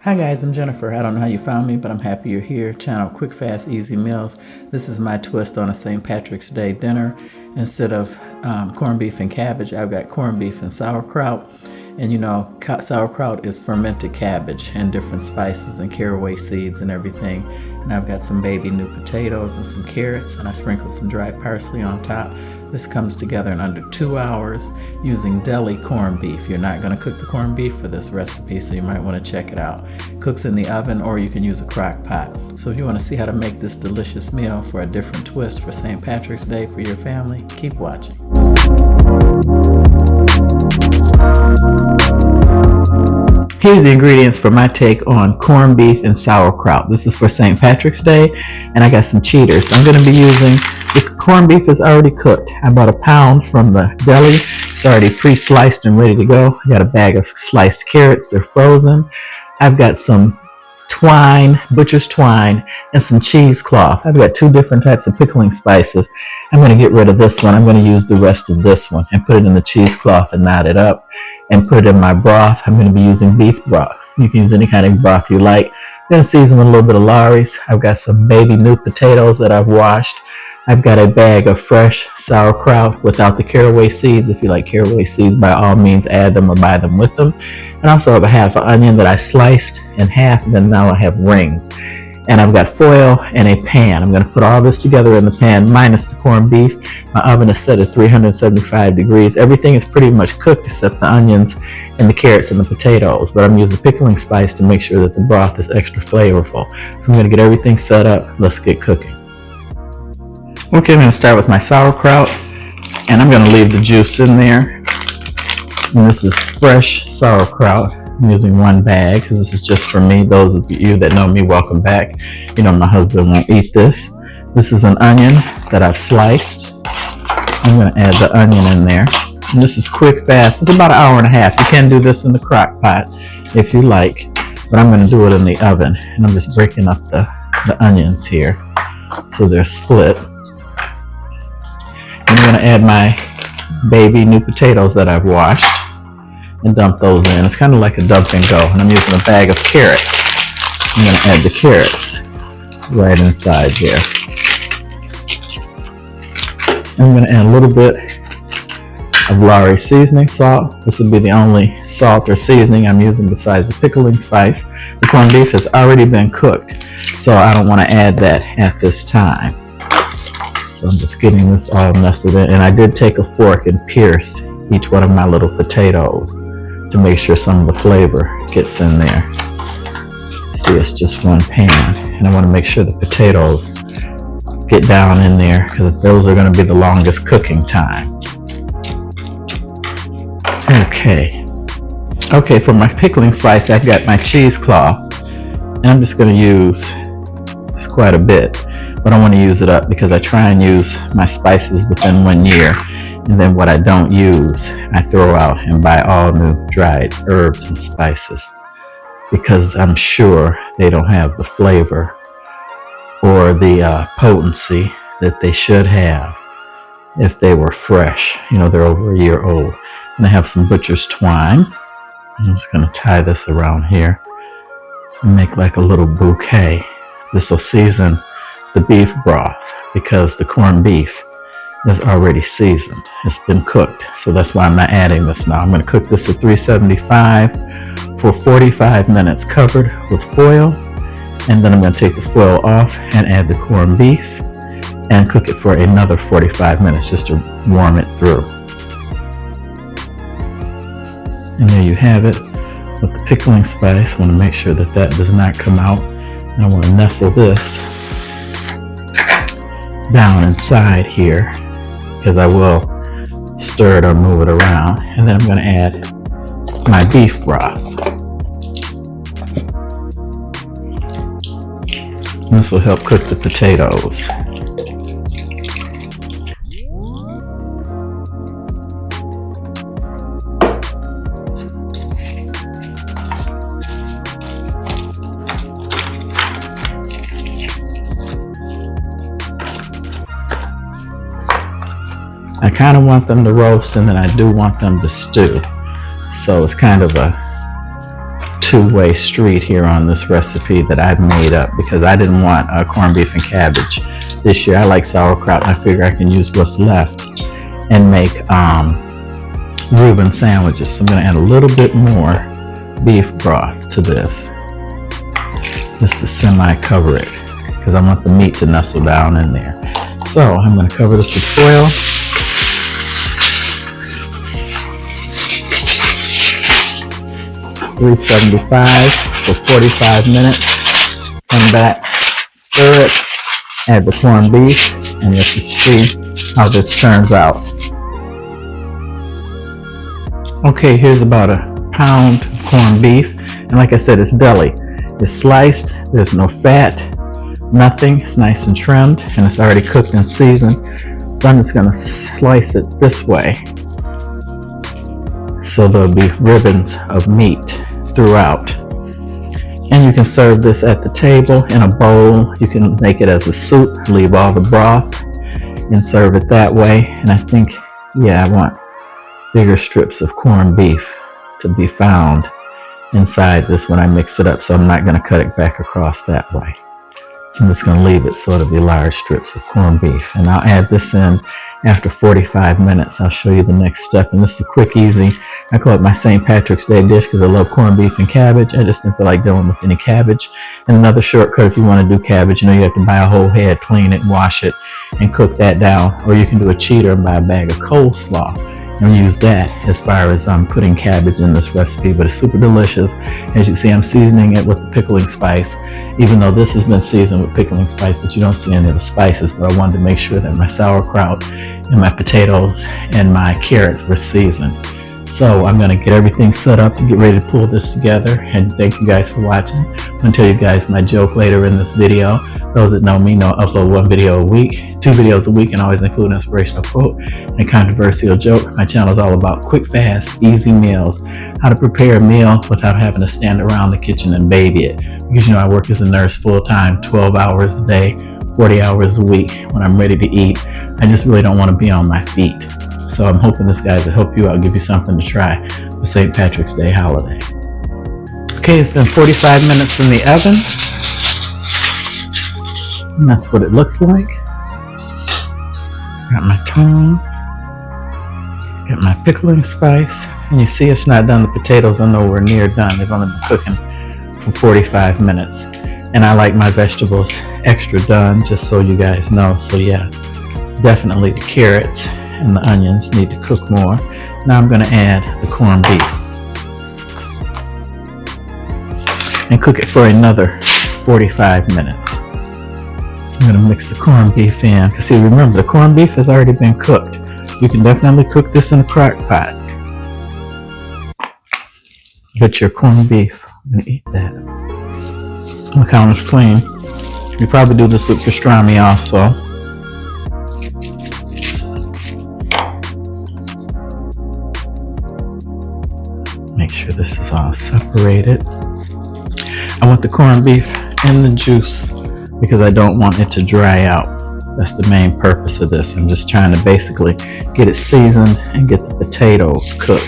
Hi guys, I'm Jennifer. I don't know how you found me, but I'm happy you're here. Channel Quick, Fast, Easy Meals. This is my twist on a St. Patrick's Day dinner. Instead of corned beef and cabbage, I've got corned beef and sauerkraut. And you know, sauerkraut is fermented cabbage and different spices and caraway seeds and everything. And I've got some baby new potatoes and some carrots, and I sprinkled some dry parsley on top. This comes together in under 2 hours using deli corned beef. You're not going to cook the corned beef for this recipe, so you might want to check it out. It cooks in the oven, or you can use a crock pot. So if you want to see how to make this delicious meal for a different twist for St. Patrick's Day for your family, keep watching. Here's the ingredients for my take on corned beef and sauerkraut. This is for St. Patrick's Day, and I got some cheaters. I'm going to be using, the corned beef is already cooked. I bought a pound from the deli. It's already pre-sliced and ready to go. I got a bag of sliced carrots. They're frozen. I've got some twine, butcher's twine, and some cheesecloth. I've got 2 different types of pickling spices. I'm going to get rid of this one. I'm going to use the rest of this one and put it in the cheesecloth and knot it up and put it in my broth. I'm going to be using beef broth. You can use any kind of broth you like. Then season with a little bit of Lawry's. I've got some baby new potatoes that I've washed. I've got a bag of fresh sauerkraut without the caraway seeds. If you like caraway seeds, by all means add them or buy them with them. And also have a half an onion that I sliced in half, and then now I have rings. And I've got foil and a pan. I'm going to put all this together in the pan minus the corned beef. My oven is set at 375 degrees. Everything is pretty much cooked except the onions and the carrots and the potatoes. But I'm using pickling spice to make sure that the broth is extra flavorful. So I'm going to get everything set up. Let's get cooking. Okay, I'm going to start with my sauerkraut, and I'm going to leave the juice in there. And this is fresh sauerkraut. I'm using 1 bag because this is just for me. Those of you that know me, welcome back. You know my husband won't eat this. This is an onion that I've sliced. I'm going to add the onion in there. And this is quick, fast. It's about 1.5 hours. You can do this in the crock pot if you like, but I'm going to do it in the oven. And I'm just breaking up the onions here so they're split. I'm going to add my baby new potatoes that I've washed and dump those in. It's kind of like a dump and go. And I'm using a bag of carrots. I'm going to add the carrots right inside there. I'm going to add a little bit of Lawry's seasoning salt. This will be the only salt or seasoning I'm using besides the pickling spice. The corned beef has already been cooked, so I don't want to add that at this time. So I'm just getting this all nestled in. And I did take a fork and pierce each one of my little potatoes to make sure some of the flavor gets in there. See, it's just 1 pan. And I want to make sure the potatoes get down in there because those are going to be the longest cooking time. Okay, for my pickling spice, I've got my cheesecloth. And I'm just going to use this quite a bit. But I want to use it up because I try and use my spices within 1 year. And then what I don't use, I throw out and buy all new dried herbs and spices because I'm sure they don't have the flavor or the potency that they should have if they were fresh. You know, they're over 1 year old. And I have some butcher's twine. I'm just going to tie this around here and make like a little bouquet. This will season the beef broth because the corned beef is already seasoned. It's been cooked, so that's why I'm not adding this now. I'm going to cook this at 375 for 45 minutes covered with foil, and then I'm going to take the foil off and add the corned beef and cook it for another 45 minutes just to warm it through. And there you have it with the pickling spice. I want to make sure that that does not come out. And I want to nestle this down inside here because I will stir it or move it around. And then I'm going to add my beef broth. This will help cook the potatoes. I kind of want them to roast, and then I do want them to stew. So it's kind of a two-way street here on this recipe that I've made up because I didn't want corned beef and cabbage this year. I like sauerkraut, and I figure I can use what's left and make Reuben sandwiches. So I'm going to add a little bit more beef broth to this, just to semi-cover it, because I want the meat to nestle down in there. So I'm going to cover this with foil. $375 for 45 minutes. Come back, stir it, add the corned beef, and you can see how this turns out. Okay, here's about a pound of corned beef, and like I said, it's deli. It's sliced, there's no fat, nothing. It's nice and trimmed, and it's already cooked and seasoned. So I'm just going to slice it this way, so there'll be ribbons of meat throughout. And you can serve this at the table in a bowl. You can make it as a soup, leave all the broth, and serve it that way. And I think, yeah, I want bigger strips of corned beef to be found inside this when I mix it up, so I'm not going to cut it back across that way. So I'm just going to leave it so it'll be large strips of corned beef. And I'll add this in after 45 minutes. I'll show you the next step. And this is a quick, easy, I call it my St. Patrick's Day dish because I love corned beef and cabbage. I just didn't feel like dealing with any cabbage. And another shortcut, if you want to do cabbage, you have to buy a whole head, clean it, wash it, and cook that down. Or you can do a cheater and buy a bag of coleslaw and use that as far as putting cabbage in this recipe. But it's super delicious. As you can see, I'm seasoning it with the pickling spice, even though this has been seasoned with pickling spice, but you don't see any of the spices. But I wanted to make sure that my sauerkraut and my potatoes and my carrots were seasoned. So I'm going to get everything set up to get ready to pull this together. And thank you guys for watching. I'm going to tell you guys my joke later in this video. Those that know me know I upload 1 video a week, 2 videos a week, and always include an inspirational quote and a controversial joke. My channel is all about quick, fast, easy meals, how to prepare a meal without having to stand around the kitchen and baby it. Because I work as a nurse full-time, 12 hours a day, 40 hours a week. When I'm ready to eat, I just really don't want to be on my feet. So I'm hoping this guys will help you out, give you something to try for St. Patrick's Day holiday. Okay, it's been 45 minutes in the oven. And that's what it looks like. Got my tongs, got my pickling spice, and you see it's not done. The potatoes are nowhere near done. They've only been cooking for 45 minutes. And I like my vegetables extra done, just so you guys know. So yeah, definitely the carrots and the onions need to cook more. Now I'm going to add the corned beef and cook it for another 45 minutes. I'm going to mix the corned beef in, because see, remember, the corned beef has already been cooked. You can definitely cook this in a crock pot, but your corned beef, I'm going to eat that. My counter's clean. You probably do this with pastrami also. Make sure this is all separated. I want the corned beef in the juice because I don't want it to dry out. That's the main purpose of this. I'm just trying to basically get it seasoned and get the potatoes cooked.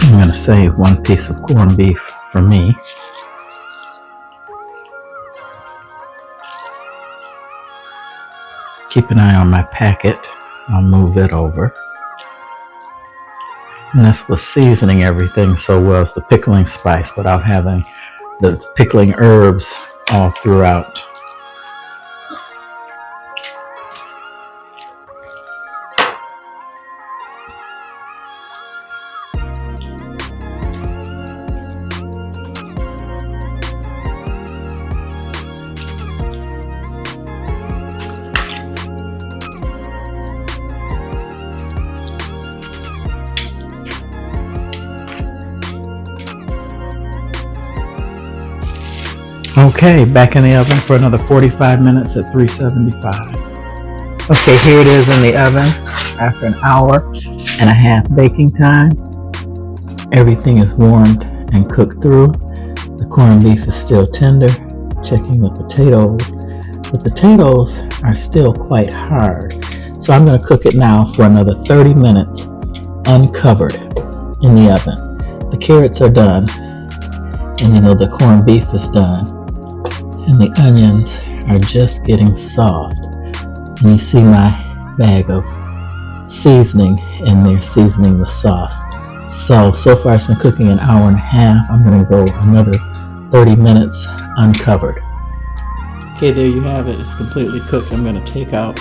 I'm going to save 1 piece of corned beef for me. Keep an eye on my packet. I'll move it over. And that's what's seasoning everything so well. It's the pickling spice without having the pickling herbs all throughout. Okay, back in the oven for another 45 minutes at 375. Okay, here it is in the oven after an hour and a half baking time. Everything is warmed and cooked through. The corned beef is still tender. Checking the potatoes. The potatoes are still quite hard. So I'm going to cook it now for another 30 minutes uncovered in the oven. The carrots are done, and the corned beef is done, and the onions are just getting soft. And you see my bag of seasoning in there, seasoning the sauce. So far it's been cooking an hour and a half. I'm going to go another 30 minutes uncovered. Okay, there you have it. It's completely cooked. I'm going to take out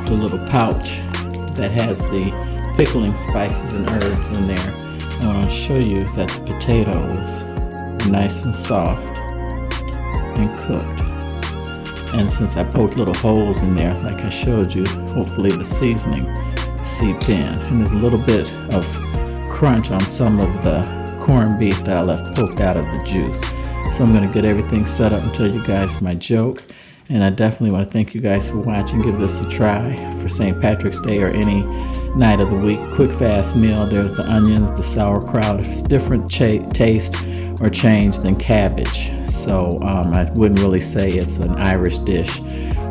the little pouch that has the pickling spices and herbs in there. I want to show you that the potatoes are nice and soft and cooked. And since I poked little holes in there, like I showed you, hopefully the seasoning seeped in. And there's a little bit of crunch on some of the corned beef that I left poked out of the juice. So I'm going to get everything set up and tell you guys my joke. And I definitely want to thank you guys for watching. Give this a try for St. Patrick's Day or any night of the week. Quick, fast meal. There's the onions, the sauerkraut. It's different taste or change than cabbage. So I wouldn't really say it's an Irish dish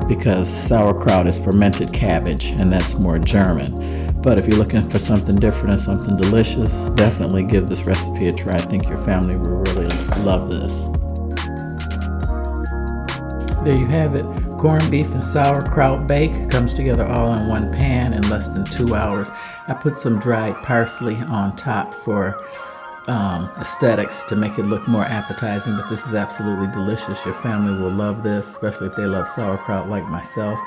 because sauerkraut is fermented cabbage and that's more German. But if you're looking for something different and something delicious, definitely give this recipe a try. I think your family will really love this. There you have it. Corned beef and sauerkraut bake. Comes together all in one pan in less than 2 hours. I put some dried parsley on top for aesthetics to make it look more appetizing, but this is absolutely delicious. Your family will love this, especially if they love sauerkraut like myself.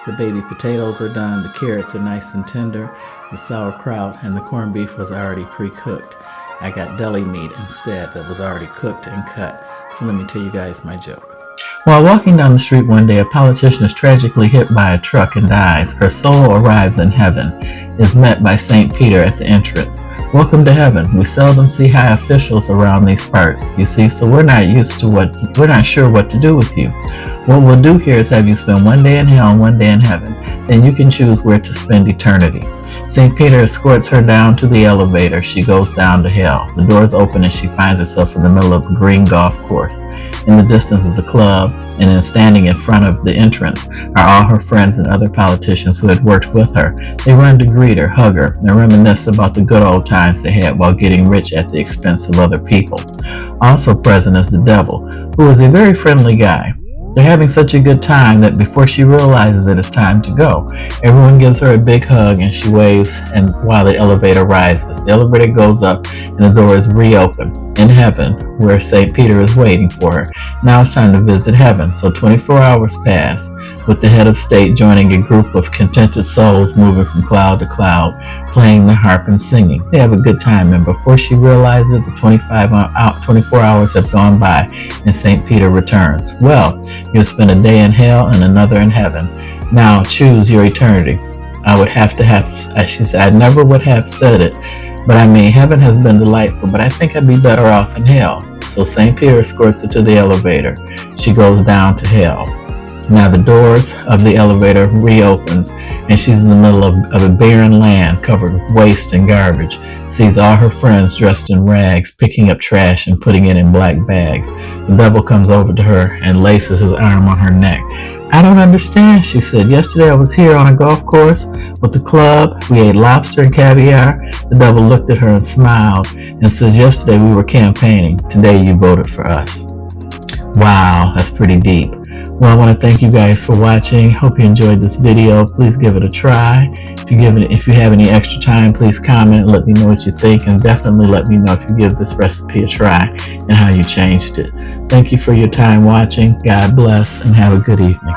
The baby potatoes are done. The carrots are nice and tender. The sauerkraut and the corned beef was already pre-cooked. I got deli meat instead that was already cooked and cut. So let me tell you guys my joke. While walking down the street one day, a politician is tragically hit by a truck and dies. Her soul arrives in heaven, is met by St. Peter at the entrance. Welcome to heaven. We seldom see high officials around these parts, you see, so we're not sure what to do with you. What we'll do here is have you spend one day in hell and one day in heaven. Then you can choose where to spend eternity. St. Peter escorts her down to the elevator. She goes down to hell. The doors open and she finds herself in the middle of a green golf course. In the distance is a club, and then standing in front of the entrance are all her friends and other politicians who had worked with her. They run to greet her, hug her, and reminisce about the good old times they had while getting rich at the expense of other people. Also present is the devil, who is a very friendly guy. They're having such a good time that before she realizes it is time to go, everyone gives her a big hug and she waves, and while the elevator rises, the elevator goes up and the door is reopened in heaven where St. Peter is waiting for her. Now it's time to visit heaven. So 24 hours pass with the head of state joining a group of contented souls moving from cloud to cloud, playing the harp and singing. They have a good time, and before she realizes it, the 24 hours have gone by and St. Peter returns. Well, you'll spend a day in hell and another in heaven. Now choose your eternity. She said, I never would have said it, but I mean, heaven has been delightful, but I think I'd be better off in hell. So St. Peter escorts her to the elevator. She goes down to hell. Now the doors of the elevator reopens and she's in the middle of a barren land covered with waste and garbage. Sees all her friends dressed in rags, picking up trash and putting it in black bags. The devil comes over to her and laces his arm on her neck. I don't understand, she said. Yesterday I was here on a golf course with the club. We ate lobster and caviar. The devil looked at her and smiled and says, yesterday we were campaigning. Today you voted for us. Wow, that's pretty deep. Well, I want to thank you guys for watching. Hope you enjoyed this video. Please give it a try. If you have any extra time, please comment and let me know what you think, and definitely let me know if you give this recipe a try and how you changed it. Thank you for your time watching. God bless and have a good evening.